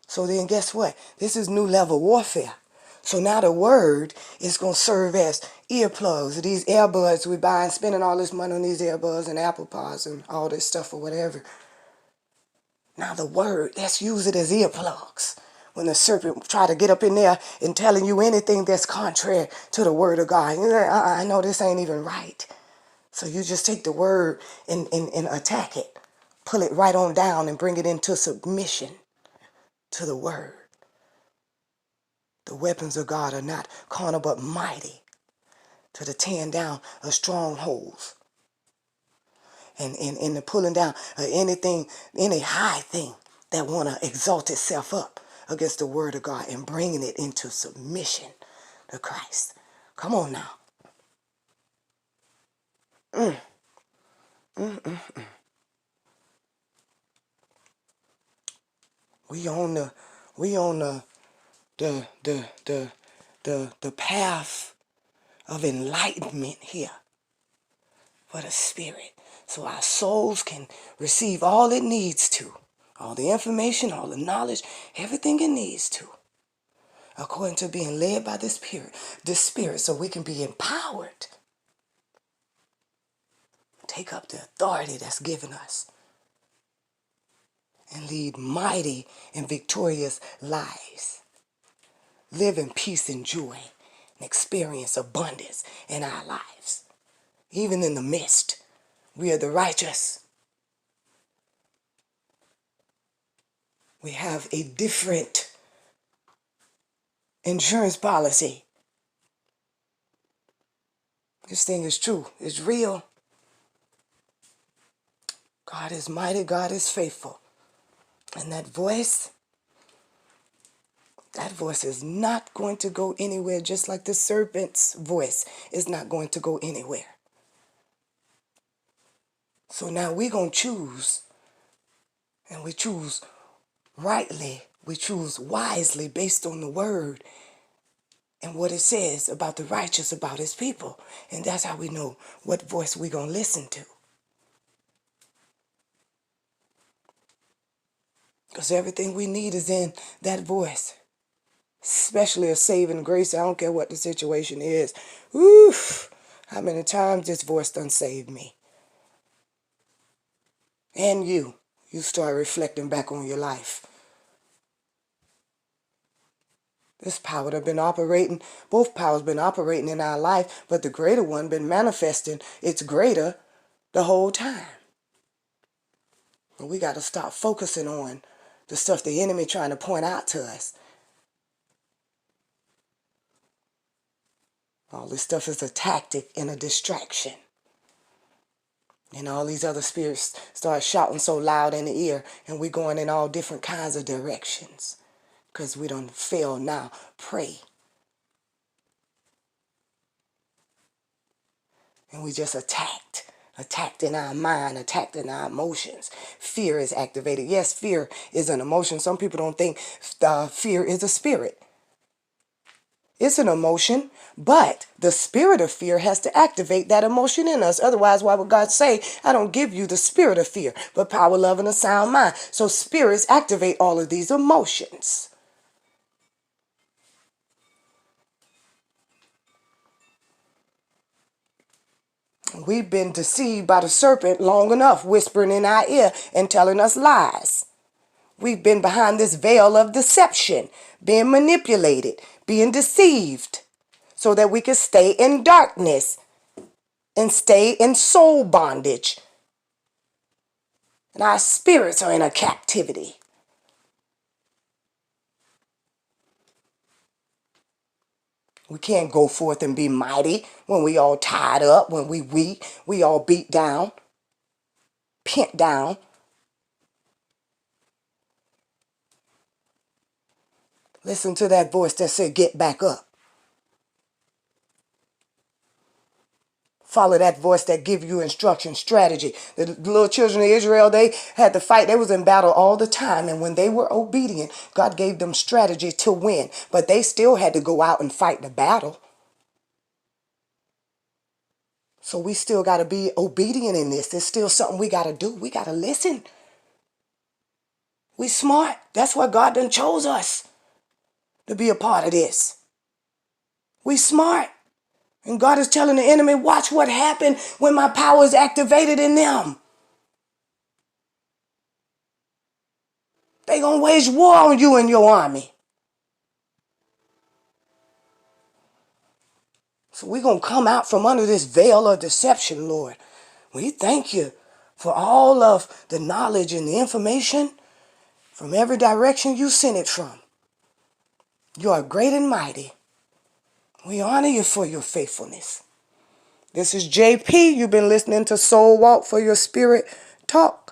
So then guess what? This is new level warfare. So now the word is going to serve as earplugs. These earbuds we buy and spending all this money on these earbuds and Apple Pods and all this stuff or whatever. Now the word, let's use it as earplugs. When the serpent try to get up in there and telling you anything that's contrary to the word of God. You're like, I know this ain't even right. So you just take the word and attack it. Pull it right on down and bring it into submission to the word. The weapons of God are not carnal but mighty to the tearing down of strongholds. And the pulling down of anything, any high thing that want to exalt itself up against the word of God and bringing it into submission to Christ. Come on now. We on the path of enlightenment here for the spirit. So our souls can receive all it needs to. All the information, all the knowledge, everything it needs to. According to being led by the Spirit, so we can be empowered. Take up the authority that's given us. And lead mighty and victorious lives. Live in peace and joy and experience abundance in our lives. Even in the midst, we are the righteous. We have a different insurance policy. This thing is true. It's real. God is mighty. God is faithful. And that voice is not going to go anywhere, just like the serpent's voice is not going to go anywhere. So now we're going to choose, and we choose rightly, we choose wisely based on the word and what it says about the righteous, about his people. And that's how we know what voice we're going to listen to. Because everything we need is in that voice. Especially a saving grace. I don't care what the situation is. Oof! How many times this voice done saved me? and you start reflecting back on your life. This power have been operating, both powers been operating in our life, but the greater one been manifesting its greater the whole time. And we got to stop focusing on the stuff the enemy trying to point out to us. All this stuff is a tactic and a distraction. And all these other spirits start shouting so loud in the ear, and we going in all different kinds of directions because we done fail now. Pray. And we just attacked in our mind, attacked in our emotions. Fear is activated. Yes, fear is an emotion. Some people don't think fear is a spirit. It's an emotion, but the spirit of fear has to activate that emotion in us. Otherwise, why would God say, I don't give you the spirit of fear, but power, love, and a sound mind? So spirits activate all of these emotions. We've been deceived by the serpent long enough, whispering in our ear and telling us lies. We've been behind this veil of deception, being manipulated, being deceived, so that we can stay in darkness and stay in soul bondage. And our spirits are in a captivity. We can't go forth and be mighty when we all tied up, when we weak, we all beat down, pent down. Listen to that voice that said, get back up. Follow that voice that give you instruction, strategy. The little children of Israel, they had to fight. They was in battle all the time. And when they were obedient, God gave them strategy to win. But they still had to go out and fight the battle. So we still got to be obedient in this. There's still something we got to do. We got to listen. We smart. That's why God done chose us to be a part of this. We smart. And God is telling the enemy, watch what happened when my power is activated in them. They gonna wage war on you and your army. So we're gonna come out from under this veil of deception, Lord. We thank you for all of the knowledge and the information from every direction you sent it from. You are great and mighty. We honor you for your faithfulness. This is JP. You've been listening to Soul Walk for Your Spirit Talk.